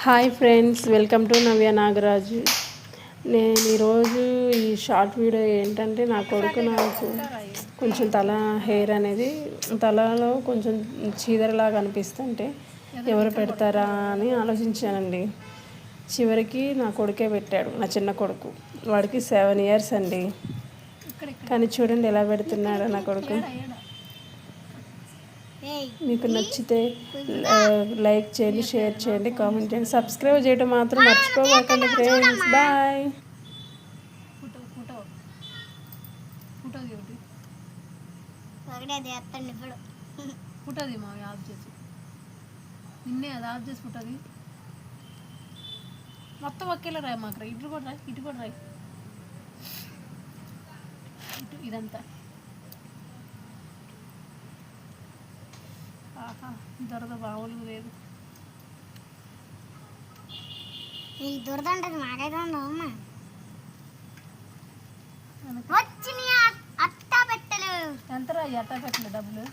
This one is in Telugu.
హాయ్ ఫ్రెండ్స్, వెల్కమ్ టు నవ్య నాగరాజు. నేను ఈరోజు ఈ షార్ట్ వీడియో ఏంటంటే నా కొడుకు నాకు కొంచెం తల హెయిర్ అనేది తలలో కొంచెం చీదరలాగా అనిపిస్తుంటే ఎవరు పెడతారా అని ఆలోచించానండి. చివరికి నా కొడుకే పెట్టాడు, నా చిన్న కొడుకు. వాడికి 7 years అండి. కానీ చూడండి ఎలా పెడుతున్నాడో నా కొడుకు. మీకు నచ్చితే లైక్ చేయండి, షేర్ చేయండి, కామెంట్ చేయండి, సబ్స్క్రైబ్ చేయడం మాత్రం మర్చిపోకండి ఫ్రెండ్స్. బాయ్. పుట్టది మా ఆఫ్ చేసి నిన్నే అది ఆఫ్ చేసి పుట్టది మొత్తం ఒకేలా రాయి. మాకు రాయి, ఇటు కూడా రాయి, ఇటు కూడా రాయి, ఇటు ఇదంతా. ఆహా, దొరద బావులు లేదు. నీకు దొరద ఉంటుంది, మాకైతే ఉండవు అమ్మ. ఎంత రాయి అట్టా పెట్టలే డబ్బులు.